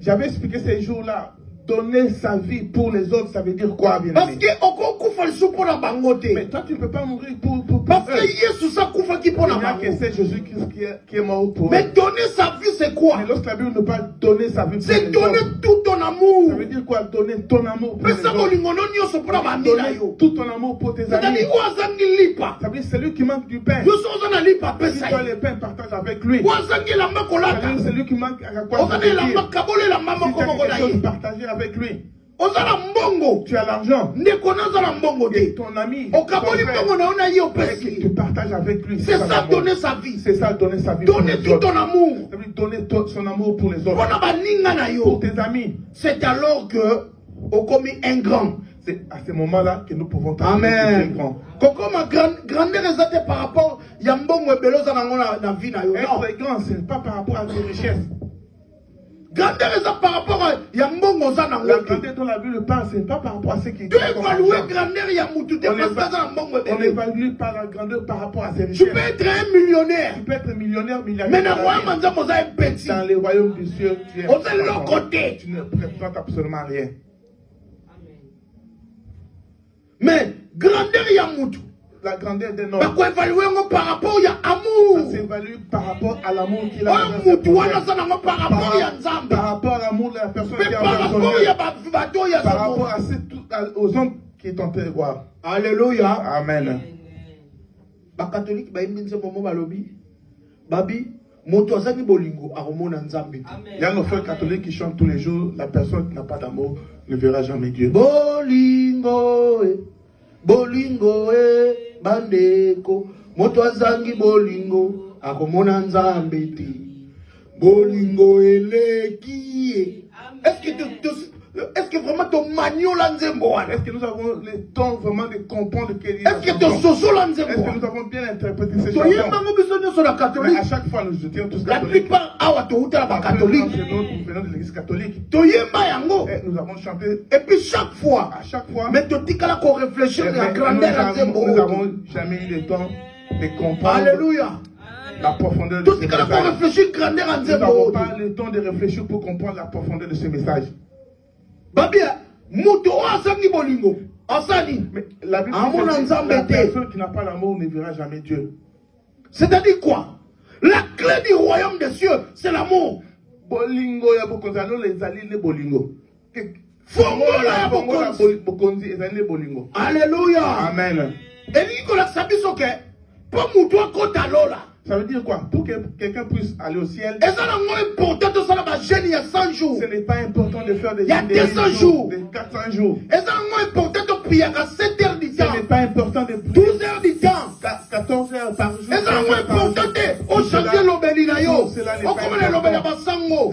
J'avais expliqué ces jours-là. Donner sa vie pour les autres, ça veut dire quoi, bien Parce aimé? que Mais toi, tu ne peux pas mourir pour parce que eux. Jésus ça kufa qui pour Il n'y a que c'est Jésus-Christ qui est mort pour eux. mais donner sa vie c'est quoi? Mais lorsque la Bible ne parle pas donner sa vie pour C'est les donner autres, tout ton amour. ça veut dire quoi? Donner ton amour pour Mais les ça autres. donner Tout ton amour pour tes amis. Ça veut dire celui qui manque du pain. Si toi le pain, partage avec lui. C'est lui qui manque à quoi ça veut dire. Si tu as quelque chose, partager avec lui. Tu as l'argent. Et ton ami, ton frère, tu partages avec lui. C'est ça donner sa vie. C'est ça donner sa vie. Donner tout ton amour. Ça veut dire donner son amour pour les autres. Pour tes amis. C'est alors que on commis un grand. C'est à ce moment-là que nous pouvons Amen. grand. Comment grandeur est par rapport à Yambongo et Beloza dans vie. Être grand, ce n'est pas par rapport à tes richesses. Grandeur est par rapport à Yambongo. La grandeur dont la Bible parle, ce n'est pas par rapport à ce qui est. Tu évalues grandeur Yamoutou. On évalue par la grandeur par rapport à ses richesses. Tu peux être un millionnaire. Tu peux être millionnaire, milliardaire. Mais dans les royaumes du ciel, tu es l'autre côté. Tu ne représentes absolument rien. Mais grandeur Yamoutou. La grandeur d'un homme. Par rapport à l'amour. Ça s'évalue par rapport à l'amour qu'il a. Par rapport à l'amour de la personne qui a par rapport aux hommes qui est en train de voir. Alléluia. Amen. Les catholiques, Babi, il y a nos frères catholiques qui chantent tous les jours. La personne qui n'a pas d'amour ne verra jamais Dieu. Bolingo, bolingo, bandeko, moto azangi bolingo, akomona nzambe te. Bolingo eleki. Est-ce que vraiment ton magnon l'anzembo? Est-ce que nous avons le temps vraiment de comprendre que est-ce que ton soso l'anzembo? Est-ce que nous avons bien interprété ces chansons? Mais à chaque fois, nous étions tous catholiques. La plupart, nous venons de l'église catholique. Nous avons chanté. Et puis chaque fois, mais tu dis qu'on réfléchit à la grandeur l'anzembo. Nous n'avons jamais eu le temps de comprendre. Alléluia. La profondeur de ce message. Nous n'avons pas le temps de réfléchir pour comprendre la profondeur de ce message. Babia, Mouto Asangi Bolingo. Asani. Mais la Bible dit que la personne qui n'a pas l'amour ne verra jamais Dieu. C'est-à-dire quoi? La clé du royaume des cieux, c'est l'amour. Bolingo, il y a beaucoup de gens, les alliés, les bolingo. Fongola, bolingo. Alléluia. Amen. Et Nicolas Sabisoke, pas Mouto Kotalola. Ça veut dire quoi? Pour que quelqu'un puisse aller au ciel, ce n'est pas important de faire des 200 jours, des 400 jours. Ce n'est pas important de 12 heures du temps, 14 heures par jour. Ce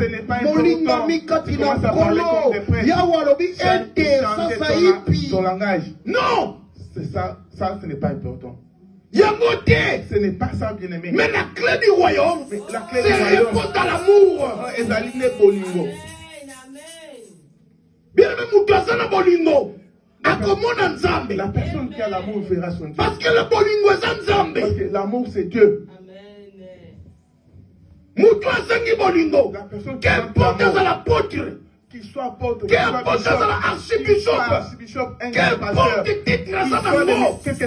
n'est pas important. Ton langage. Non! C'est ça, ce n'est pas important. Ce n'est pas ça, bien aimé. Mais la clé du royaume, c'est répondre à l'amour. Bien aimé, Moutouazana Bolingo. La personne qui a l'amour verra son Dieu. Parce que le Bolingo est Nzambe. Parce que l'amour c'est Dieu. Moutouazangi Bolingo. Qu'importe à l'apôtre. Qu'il soit apôtre, qu'importe à l'archibishop, qu'importe titre à sa mort, c'est la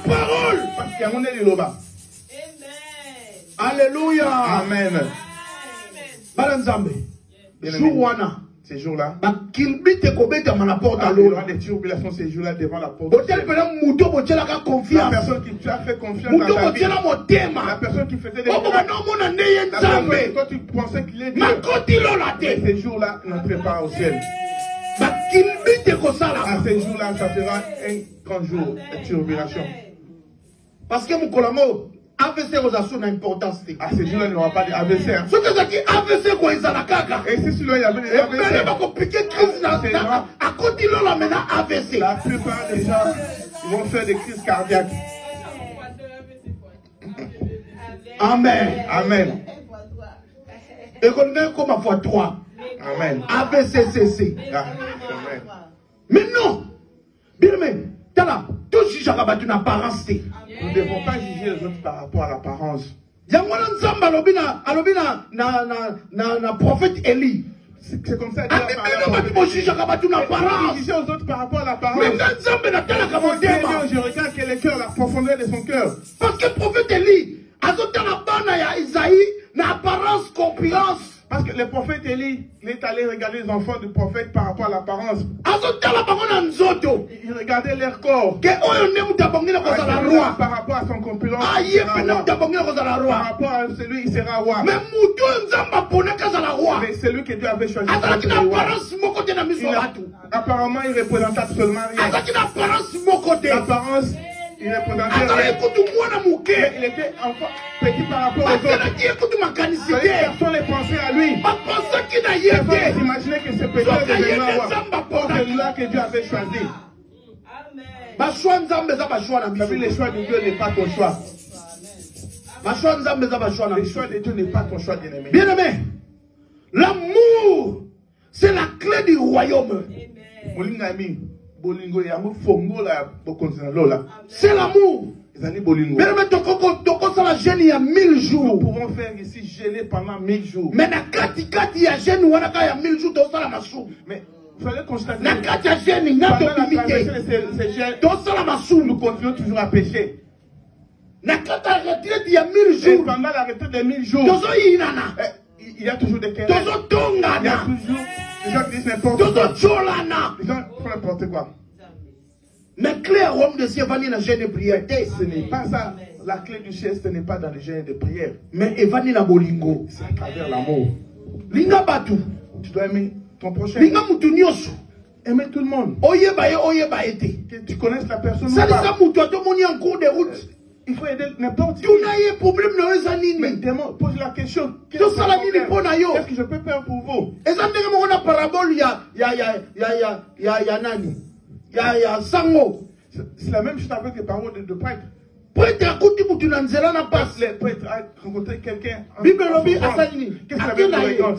parole. Alléluia. Amen. Balanzambe. Jouwana. Ces jours-là, qu'il bite kobeta mana porte à l'eau. Des tribulations ces jours-là devant la porte. La personne qui tu as fait confiance dans ta vie. La personne qui faisait des miracles. Toi tu pensais qu'il est Dieu. Mais ces jours-là n'entrez pas au ciel. À ces jours-là, ça sera un grand jour de tribulation. Parce que mon colamo AVC aux assos d'importance. À ces jours-là, il n'y aura pas d'AVC. Ce que c'est qui AVC quoi ils la caca. Et si celui-là il y avait des AVC. Mais pas compliqué crise là. À côté de là maintenant AVC. La plupart des gens ils vont faire des crises cardiaques. Amen. Amen. Et qu'on est comme à fois 3. Amen. AVCCC. Amen. Mais non. Bien même. T'as là. Tout juge à une apparence. Nous ne devons pas juger les autres par rapport à l'apparence. Yangwana nzamba alobina na prophète Élie. C'est comme ça que Dieu aux autres par rapport à l'apparence. Je regarde quel est le cœur, la profondeur de son cœur. Parce que le prophète Élie, Isaïe, n'a apparence, corpulence. Parce que le prophète Élie, il est allé regarder les enfants du prophète par rapport à l'apparence. Il regardait leur corps. Par rapport à son corpulence. Par rapport à celui, il sera roi. Mais celui que Dieu avait choisi. Apparemment, il représentait absolument rien. L'apparence, il représentait rien. Il était encore petit par rapport aux autres. Personne ne pensait à lui. Personne n'imaginait que c'est peut-être celui-là que Dieu avait choisi. Le choix de Dieu n'est pas ton choix. Le choix de Dieu n'est pas ton choix, bien-aimé. Bien-aimé, l'amour, c'est la clé du royaume. C'est l'amour. Nous pouvons faire ici gêner pendant 1000 jours. Mais il y a 1000 jours, mais vous allez constater pendant la traversée de ces gènes, nous continuons toujours à pécher. Il y a 1000 jours. Et pendant la retraite des 1000 jours, il y a toujours des querelles. Il y a toujours des gens qui disent n'importe quoi. Les gens font n'importe quoi. Mais clé à Rome de Sévanie n'a gêne de prière. Ce n'est pas ça. La clé du ciel, ce n'est pas dans les gènes de prière. Mais Evani na bolingo. C'est à travers l'amour. Linga batu. Tu dois aimer ton prochain. Linga mutunyosu. Aimer tout le monde. Oye baete. Que tu connaisses la personne. Ça ça mutu atomoni en cours de route. Il faut aider n'importe qui. Tu n'as pas problème dans les années. Mais pose la question. Qu'est-ce que je peux faire pour vous? Et ça me rend parabole ya sango. C'est la même chose avec les paroles de prêtre. Prêtre à côté de tu n'anzela na passe. Le prêtre a rencontré quelqu'un. Bible lobi asanini. Qu'est-ce que ça veut dire?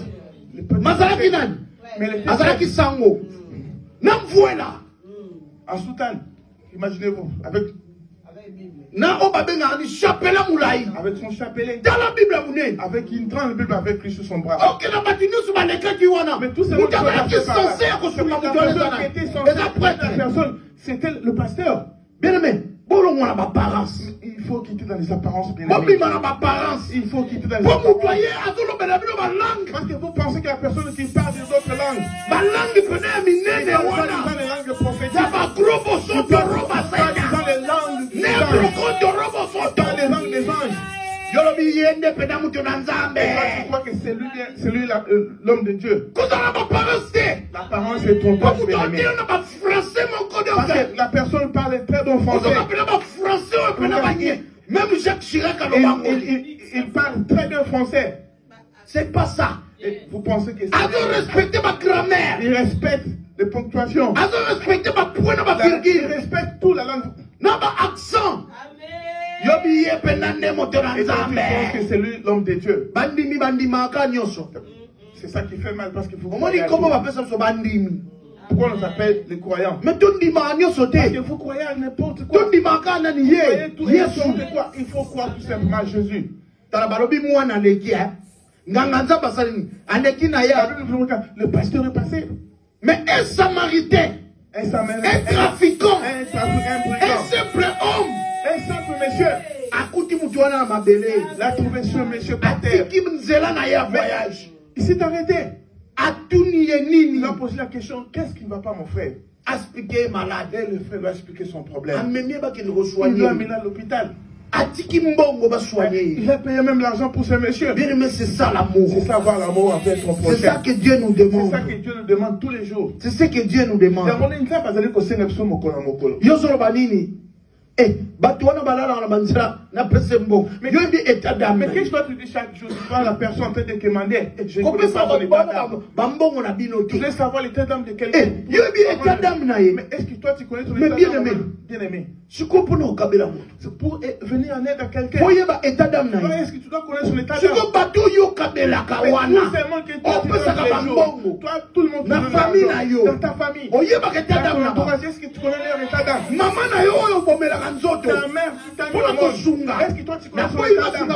Mazalaki nani? Mazalaki sango. Namvuela. En soutane. Imaginez-vous avec avec son chapelet. Dans la Bible, avec une grande Bible avec lui sur son bras. Mais tout ça, la personne, c'était le pasteur. Bien aimé, il faut quitter dans les apparences. Bien aimé. Il faut quitter dans les apparences. Parce que vous pensez que la personne qui parle d'autres langues, les langues prophétiques, dans les langues des anges. Je crois que c'est lui l'homme de Dieu. L'apparence est ton corps. Parce que la personne parle très bon français. Même Jacques Chirac il parle très bien français. C'est pas ça. Et vous pensez que c'est respecter ma grammaire. Il respecte les ponctuations. Il respecte toute la langue. Non, accent. Et donc, tu penses que c'est lui l'homme de Dieu. C'est ça qui fait mal parce qu'il faut. Pourquoi on s'appelle les croyants? Mais parce que vous croyez à n'importe quoi. Vous croyez tout et n'importe quoi. Il faut croire tout simplement à Jésus. Le pasteur est passé. Mais un samaritain, un trafiquant, un simple homme, un simple monsieur, il a trouvé ce monsieur par terre. Il s'est arrêté. Il a posé la question, qu'est-ce qui ne va pas, mon frère? Expliquer malade. Et le frère va expliquer son problème. Il l'a amené à l'hôpital. Il a payé même l'argent pour ce monsieur. Bien aimé, c'est ça l'amour. C'est ça avoir l'amour envers ton prochain. C'est ça que Dieu nous demande. C'est ça que Dieu nous demande tous les jours. C'est ce que Dieu nous demande. Mais qu'est-ce que toi tu dis chaque jour? Tu vois la personne en train de demander. Je ne connais pas son état d'âme. Tu voulais savoir l'état d'âme de quelqu'un. Mais est-ce que toi tu connais ton état d'âme? Bien aimé. C'est pour venir en aide à quelqu'un. Est-ce que tu dois connaître son état d'âme? Mais tout seulement que toi tu connais les jours. Toi tout le monde dans ta famille. Dans ton entourage, est-ce que tu connais leur état d'âme? Ta mère, tu t'as mis au monde. Est-ce que toi tu connais son état d'âme?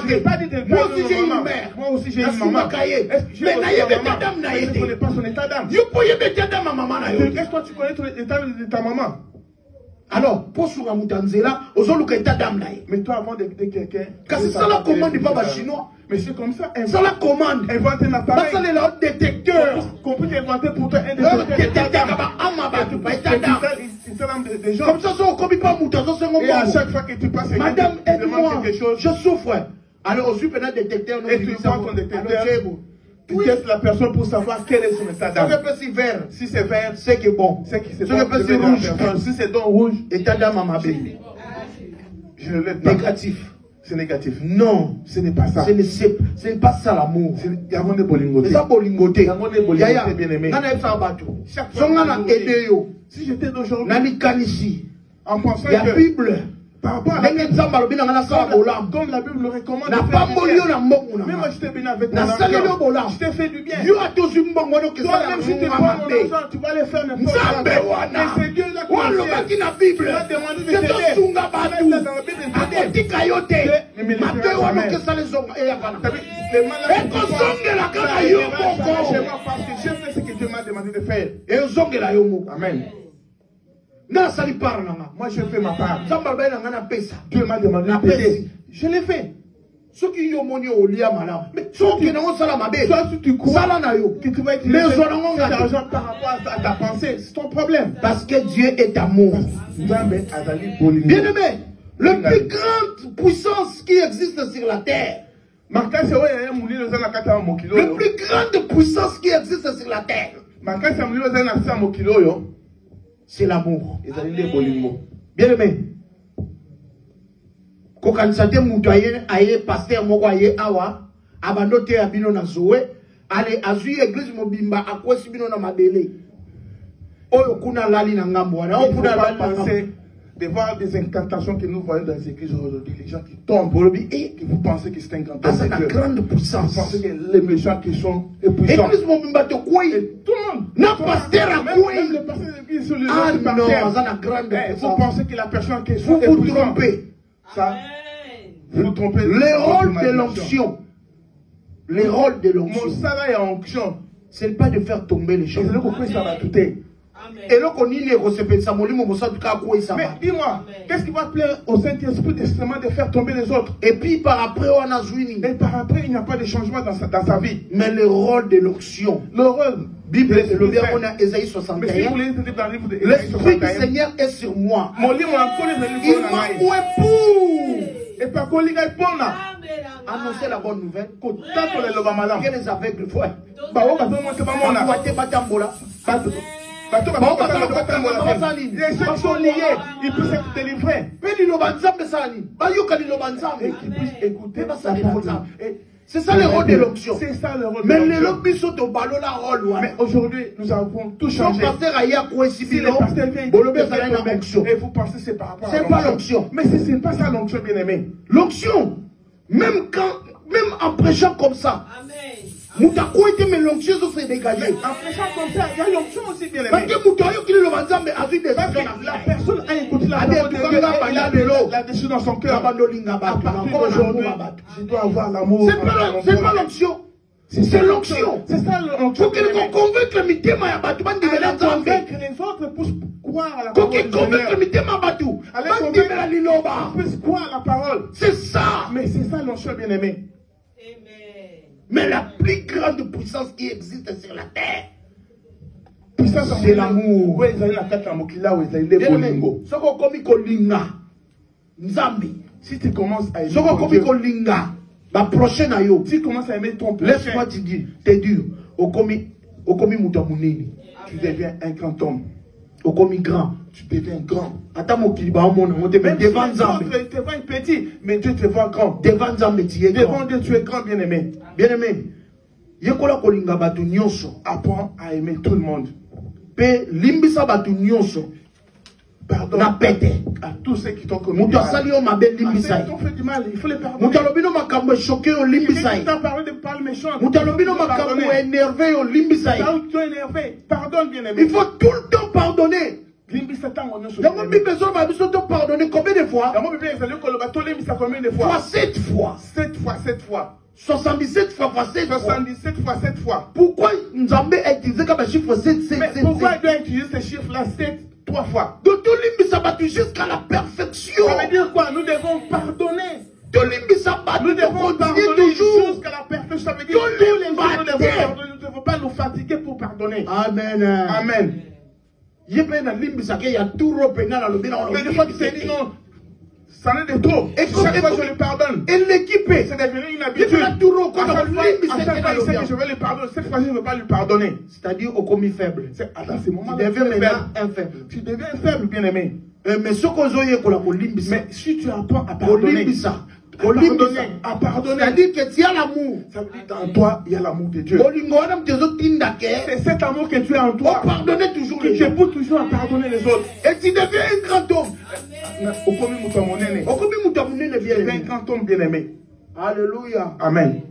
Je n'ai pas dit de moi aussi j'ai une mère. Moi aussi j'ai une maman. Est-ce que je ne connais pas son état d'âme? Est-ce que toi tu connais l'état de ta maman? Alors, pour sur Moutanzela, aux autres état d'âme. Mais toi avant de quelqu'un. Parce que ça la commande pas les chinois. Mais c'est comme ça. Ça la commande. Inventer un appareil. Ça c'est le détecteur. Qu'on peut inventer pour toi un détecteur. Comme ça, on ne copie pas Moutanzo, c'est mon. Et à chaque fois que tu passes, madame, aide-moi. Je souffre. Alors, au sup, un détecteur. Et tu prends ton détecteur. Tu testes la personne pour savoir quel est son état d'âme. Si vert. Si c'est vert, c'est que bon. C'est que c'est bon. Si rouge. Si c'est donc rouge, état d'âme à ma belle. Je ne l'ai pas. Négatif. C'est négatif. Non, ce n'est pas ça. Ce n'est pas ça l'amour. Il y a mon bolingoté. C'est ça bolingoté. Il y a mon bolingoté bien aimé. Chaque fois, si j'étais d'aujourd'hui, en pensant que la Bible, par rapport à comme la Bible le recommande, même moi je t'ai béni avec mon argent, je t'ai fait du bien. Toi-même si tu prends mon argent, tu vas aller faire n'importe quoi. Mais c'est Dieu là qui tu vas demander de Amen. Moi je fais ma part. Dieu m'a demandé de payer. Je l'ai fait. Ceux qui ont monnaie au lit à malin. Mais ceux qui n'ont pas la mabé. Toi si tu crois que tu vas utiliser cet argent par rapport à ta pensée, c'est ton problème. Parce que Dieu est amour. Bien aimé, le plus grande puissance qui existe sur la terre. Le plus grande puissance qui existe sur la terre. C'est l'amour. Bien aimé. Quand on s'est dit pasteur Mogoye Awa, abanote abino na zoé, allez azui église mobimba akwe sibino na mabele. Oyo kuna lali na ngambo wana, o kuna penser de voir des incantations que nous voyons dans les églises aujourd'hui, les gens qui tombent et que vous pensez que c'est incantation. C'est une grande puissance. Vous pensez que les méchants qui sont puissants. Église mobimba te quoi? Tout le monde. Na pasteur à quoi? Même le pasteur de l'église sur les autres. Ah non, c'est une grande puissance. Vous pensez que la personne qui est vous vous trompez. Ça, vous vous trompez. Le rôle de l'onction. Le rôle de l'onction. Mon salaire en onction. Ce n'est pas de faire tomber les choses. C'est là que ça va tout. Et là qu'on y est, mais dis-moi, qu'est-ce qui va plaire au Saint-Esprit extrêmement de faire tomber les autres? Et puis par après, on a joué. Et par après, il n'y a pas de changement dans sa vie. Mais le rôle de l'onction. Le rôle. Bible, le bien, on a Ésaïe 61. L'Esprit du Seigneur est sur moi. Il m'a époux. Et par contre, il est bon là. Annoncer la bonne nouvelle. Que les aveugles voient. Les gens sont liés, ils puissent être délivrés. Et qu'ils puissent écouter la parole. C'est ça le rôle de l'onction. C'est ça le rôle de l'onction. Mais aujourd'hui, nous avons tout changé. Si le pasteur vient et vous pensez que c'est par rapport à l'onction. Mais ce n'est pas ça l'onction, bien aimé. L'onction, même en prêchant comme ça. Amen. Mais l'onction se dégagé. En prêchant comme ça, il y a l'onction aussi, bien aimé. Parce que la personne a écouté la parole de Dieu et l'a déçu dans son cœur. Aujourd'hui, je dois avoir l'amour. C'est pas l'onction. C'est l'onction. C'est ça l'onction. Faut qu'on convainque le mitema ya batu bandi bela nzambe. Que les autres puissent croire à la parole. Faut qu'on convainque le mitema batu. Bandi bela liloba. Puissent croire à la parole. C'est ça. Mais c'est ça l'onction, bien aimé. Mais la plus grande puissance qui existe sur la terre, c'est l'amour. Oui, ils ont la tête à Mokila, oui, ils ont bolingo. Si tu commences à aimer la prochaine ayo, si tu commences à aimer ton prochain, laisse-moi te dire, tu deviens un grand homme. Grand. Tu deviens grand. Même si les autres te voient petit, mais Dieu te voit grand. Devant Dieu, tu es grand, bien aimé. Bien aimé. Apprends à aimer tout le monde. Pardon à tous ceux qui t'ont commis du mal. Ceux qui t'ont fait du mal, il faut les pardonner. Quelqu'un t'a parlé de parole méchante. Énervé, énervé. Pardonne, bien aimé. Il faut tout le temps pardonner. Dans mon Bible, pardonner combien de fois? Combien de fois? 7 fois. 7 fois, 7 fois. 77 fois, 7 fois. 77 fois, 7 fois. Pourquoi Nzambe a utilisé comme un chiffre 7, 7, 7? Pourquoi il doit utiliser ce chiffre-là 7, 3 fois? Donc, ça va jusqu'à la perfection. Ça veut dire quoi? Nous devons pardonner. Nous devons pardonner jusqu'à la perfection. Ça veut dire que tous les jours nous devons pardonner. Nous ne devons pas nous fatiguer pour pardonner. Amen. Amen. Il y a tout représenté dans le bien. Mais des fois tu t'es dit non, ça n'est de trop. Et chaque fois je le pardonne. Et l'équipe, c'est devenu une habitude. À chaque fois il sait que je vais le pardonner. Cette fois je ne vais pas lui pardonner. C'est-à-dire au commis faible. À ce moment tu deviens maintenant un faible. Tu deviens un faible, bien aimé. Mais si tu apprends à pardonner, à pardonner, c'est-à-dire que tu as l'amour. Ça veut dire qu'en toi, il y a l'amour de Dieu. C'est cet amour que tu as en toi. Pardonner toujours qui te pousse toujours à pardonner les autres. Et tu deviens un grand homme. Tu deviens un grand homme bien aimé. Alléluia. Amen.